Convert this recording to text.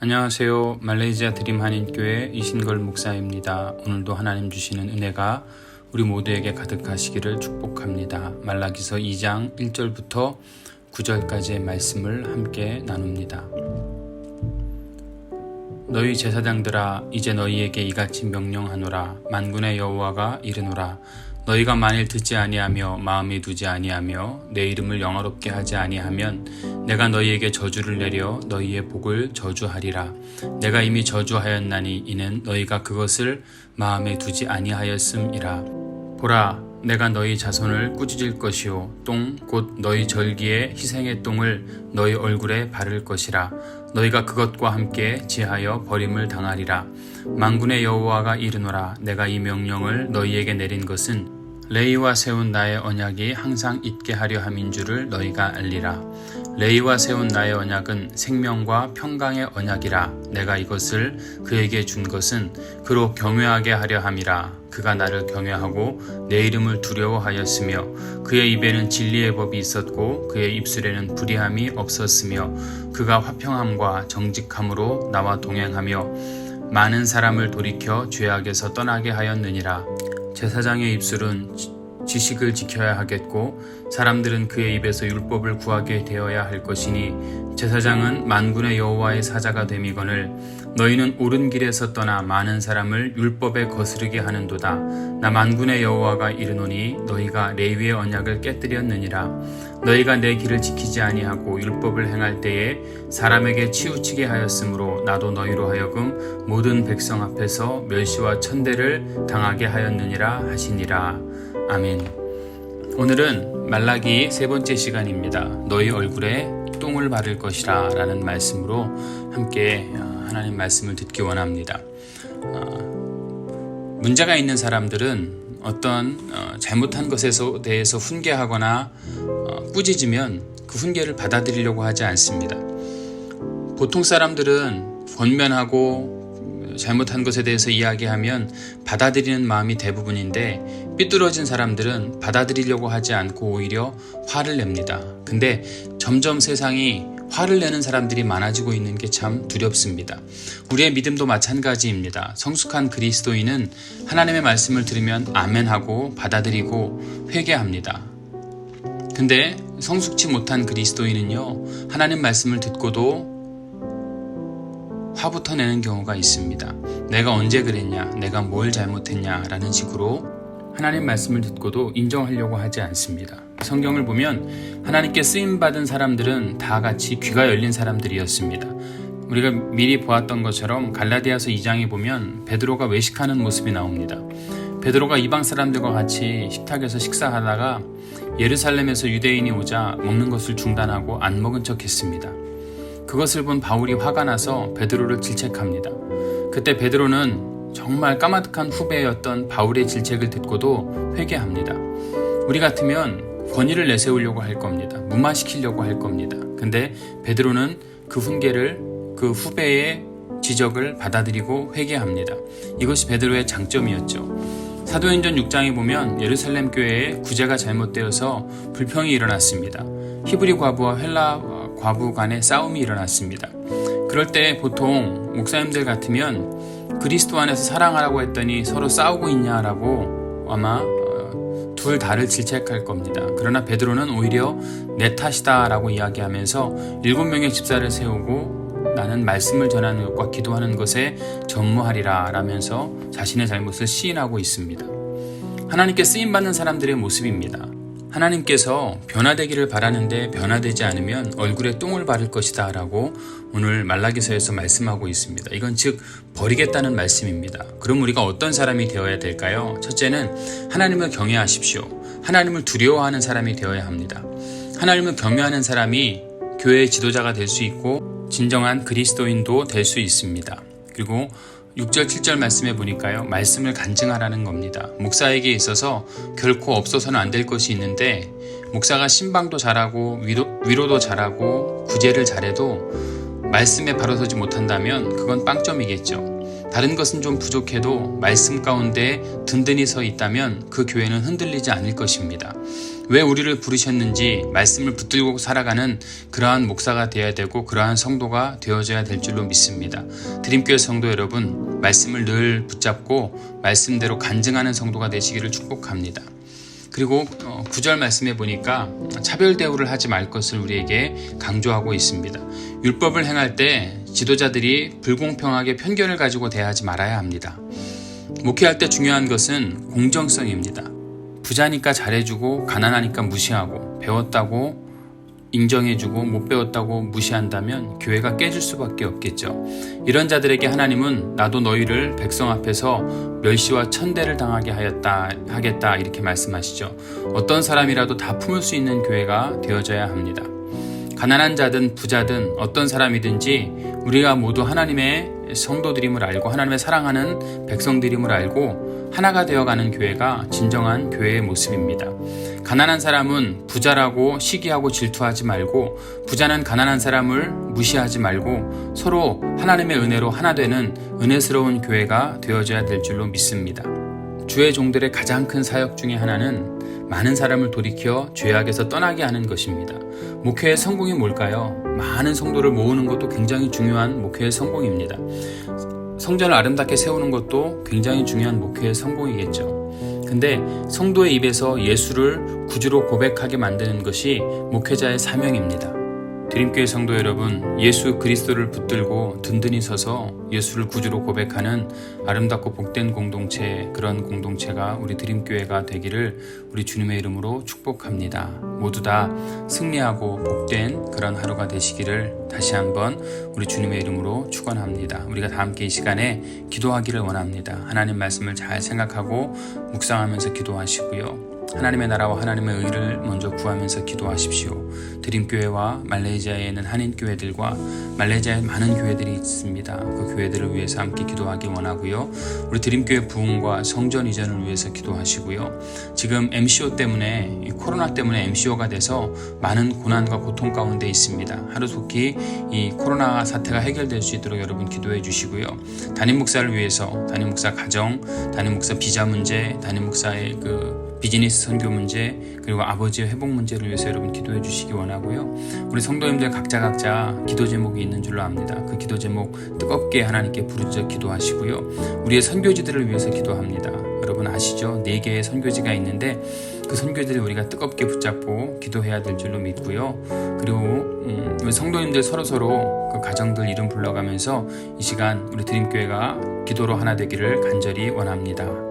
안녕하세요. 말레이시아 드림 한인교회 이신걸 목사입니다. 오늘도 하나님 주시는 은혜가 우리 모두에게 가득하시기를 축복합니다. 말라기서 2장 1절부터 9절까지의 말씀을 함께 나눕니다. 너희 제사장들아, 이제 너희에게 이같이 명령하노라. 만군의 여호와가 이르노라. 너희가 만일 듣지 아니하며 마음에 두지 아니하며 내 이름을 영화롭게 하지 아니하면 내가 너희에게 저주를 내려 너희의 복을 저주하리라. 내가 이미 저주하였나니 이는 너희가 그것을 마음에 두지 아니하였음이라. 보라, 내가 너희 자손을 꾸짖을 것이요 똥 곧 너희 절기의 희생의 똥을 너희 얼굴에 바를 것이라. 너희가 그것과 함께 지하여 버림을 당하리라. 만군의 여호와가 이르노라. 내가 이 명령을 너희에게 내린 것은 레위와 세운 나의 언약이 항상 있게 하려 함인 줄을 너희가 알리라. 레위와 세운 나의 언약은 생명과 평강의 언약이라. 내가 이것을 그에게 준 것은 그로 경외하게 하려 함이라. 그가 나를 경외하고 내 이름을 두려워하였으며 그의 입에는 진리의 법이 있었고 그의 입술에는 불의함이 없었으며 그가 화평함과 정직함으로 나와 동행하며 많은 사람을 돌이켜 죄악에서 떠나게 하였느니라. 제사장의 입술은 지식을 지켜야 하겠고 사람들은 그의 입에서 율법을 구하게 되어야 할 것이니 제사장은 만군의 여호와의 사자가 됨이거늘 너희는 옳은 길에서 떠나 많은 사람을 율법에 거스르게 하는도다. 나 만군의 여호와가 이르노니 너희가 레위의 언약을 깨뜨렸느니라. 너희가 내 길을 지키지 아니하고 율법을 행할 때에 사람에게 치우치게 하였으므로 나도 너희로 하여금 모든 백성 앞에서 멸시와 천대를 당하게 하였느니라 하시니라. 아멘. 오늘은 말라기 세 번째 시간입니다. 너희 얼굴에 똥을 바를 것이라 라는 말씀으로 함께 하나님 말씀을 듣기 원합니다. 문제가 있는 사람들은 어떤 잘못한 것에 대해서 훈계하거나 꾸짖으면 그 훈계를 받아들이려고 하지 않습니다. 보통 사람들은 권면하고 잘못한 것에 대해서 이야기하면 받아들이는 마음이 대부분인데 삐뚤어진 사람들은 받아들이려고 하지 않고 오히려 화를 냅니다. 근데 점점 세상이 화를 내는 사람들이 많아지고 있는 게 참 두렵습니다. 우리의 믿음도 마찬가지입니다. 성숙한 그리스도인은 하나님의 말씀을 들으면 아멘하고 받아들이고 회개합니다. 근데 성숙치 못한 그리스도인은요, 하나님 말씀을 듣고도 화부터 내는 경우가 있습니다. 내가 언제 그랬냐, 내가 뭘 잘못했냐 라는 식으로 하나님 말씀을 듣고도 인정하려고 하지 않습니다. 성경을 보면 하나님께 쓰임받은 사람들은 다 같이 귀가 열린 사람들이었습니다. 우리가 미리 보았던 것처럼 갈라디아서 2장에 보면 베드로가 외식하는 모습이 나옵니다. 베드로가 이방 사람들과 같이 식탁에서 식사하다가 예루살렘에서 유대인이 오자 먹는 것을 중단하고 안 먹은 척 했습니다. 그것을 본 바울이 화가 나서 베드로를 질책합니다. 그때 베드로는 정말 까마득한 후배였던 바울의 질책을 듣고도 회개합니다. 우리 같으면 권위를 내세우려고 할 겁니다. 무마시키려고 할 겁니다. 근데 베드로는 그 훈계를, 그 후배의 지적을 받아들이고 회개합니다. 이것이 베드로의 장점이었죠. 사도행전 6장에 보면 예루살렘 교회에 구제가 잘못되어서 불평이 일어났습니다. 히브리 과부와 헬라 과부 간의 싸움이 일어났습니다. 그럴 때 보통 목사님들 같으면 그리스도 안에서 사랑하라고 했더니 서로 싸우고 있냐라고 아마 둘 다를 질책할 겁니다. 그러나 베드로는 오히려 내 탓이다 라고 이야기하면서 7명의 집사를 세우고 나는 말씀을 전하는 것과 기도하는 것에 전무하리라 라면서 자신의 잘못을 시인하고 있습니다. 하나님께 쓰임받는 사람들의 모습입니다. 하나님께서 변화되기를 바라는데 변화되지 않으면 얼굴에 똥을 바를 것이다 라고 오늘 말라기서에서 말씀하고 있습니다. 이건 즉 버리겠다는 말씀입니다. 그럼 우리가 어떤 사람이 되어야 될까요? 첫째는 하나님을 경외하십시오. 하나님을 두려워하는 사람이 되어야 합니다. 하나님을 경외하는 사람이 교회의 지도자가 될 수 있고 진정한 그리스도인도 될 수 있습니다. 그리고 6절 7절 말씀에 보니까요, 말씀을 간증하라는 겁니다. 목사에게 있어서 결코 없어서는 안 될 것이 있는데 목사가 신방도 잘하고 위로도 잘하고 구제를 잘해도 말씀에 바로 서지 못한다면 그건 빵점이겠죠. 다른 것은 좀 부족해도 말씀 가운데 든든히 서 있다면 그 교회는 흔들리지 않을 것입니다. 왜 우리를 부르셨는지 말씀을 붙들고 살아가는 그러한 목사가 되어야 되고 그러한 성도가 되어져야 될 줄로 믿습니다. 드림교회 성도 여러분, 말씀을 늘 붙잡고 말씀대로 간증하는 성도가 되시기를 축복합니다. 그리고 9절 말씀에 보니까 차별 대우를 하지 말 것을 우리에게 강조하고 있습니다. 율법을 행할 때 지도자들이 불공평하게 편견을 가지고 대하지 말아야 합니다. 목회할 때 중요한 것은 공정성입니다. 부자니까 잘해주고 가난하니까 무시하고 배웠다고 인정해주고 못 배웠다고 무시한다면 교회가 깨질 수밖에 없겠죠. 이런 자들에게 하나님은 나도 너희를 백성 앞에서 멸시와 천대를 당하게 하겠다 이렇게 말씀하시죠. 어떤 사람이라도 다 품을 수 있는 교회가 되어져야 합니다. 가난한 자든 부자든 어떤 사람이든지 우리가 모두 하나님의 성도들임을 알고 하나님의 사랑하는 백성들임을 알고 하나가 되어가는 교회가 진정한 교회의 모습입니다. 가난한 사람은 부자라고 시기하고 질투하지 말고 부자는 가난한 사람을 무시하지 말고 서로 하나님의 은혜로 하나 되는 은혜스러운 교회가 되어져야 될 줄로 믿습니다. 주의 종들의 가장 큰 사역 중에 하나는 많은 사람을 돌이켜 죄악에서 떠나게 하는 것입니다. 목회의 성공이 뭘까요? 많은 성도를 모으는 것도 굉장히 중요한 목회의 성공입니다. 성전을 아름답게 세우는 것도 굉장히 중요한 목회의 성공이겠죠. 근데 성도의 입에서 예수를 구주로 고백하게 만드는 것이 목회자의 사명입니다. 드림교회 성도 여러분, 예수 그리스도를 붙들고 든든히 서서 예수를 구주로 고백하는 아름답고 복된 공동체, 그런 공동체가 우리 드림교회가 되기를 우리 주님의 이름으로 축복합니다. 모두 다 승리하고 복된 그런 하루가 되시기를 다시 한번 우리 주님의 이름으로 축원합니다. 우리가 다 함께 이 시간에 기도하기를 원합니다. 하나님 말씀을 잘 생각하고 묵상하면서 기도하시고요. 하나님의 나라와 하나님의 의를 먼저 구하면서 기도하십시오. 드림교회와 말레이시아에 있는 한인교회들과 말레이시아에 많은 교회들이 있습니다. 그 교회들을 위해서 함께 기도하기 원하고요. 우리 드림교회 부흥과 성전 이전을 위해서 기도하시고요. 지금 MCO 때문에 코로나 때문에 MCO가 돼서 많은 고난과 고통 가운데 있습니다. 하루속히 이 코로나 사태가 해결될 수 있도록 여러분 기도해 주시고요. 담임 목사를 위해서 담임 목사 가정, 담임 목사 비자 문제, 담임 목사의 비즈니스 선교 문제, 그리고 아버지의 회복 문제를 위해서 여러분 기도해 주시기 원하고요. 우리 성도님들 각자 기도 제목이 있는 줄로 압니다. 그 기도 제목 뜨겁게 하나님께 부르짖어 기도하시고요. 우리의 선교지들을 위해서 기도합니다. 여러분 아시죠? 4개의 선교지가 있는데 그 선교지를 우리가 뜨겁게 붙잡고 기도해야 될 줄로 믿고요. 그리고 우리 성도님들 서로 그 가정들 이름 불러가면서 이 시간 우리 드림교회가 기도로 하나 되기를 간절히 원합니다.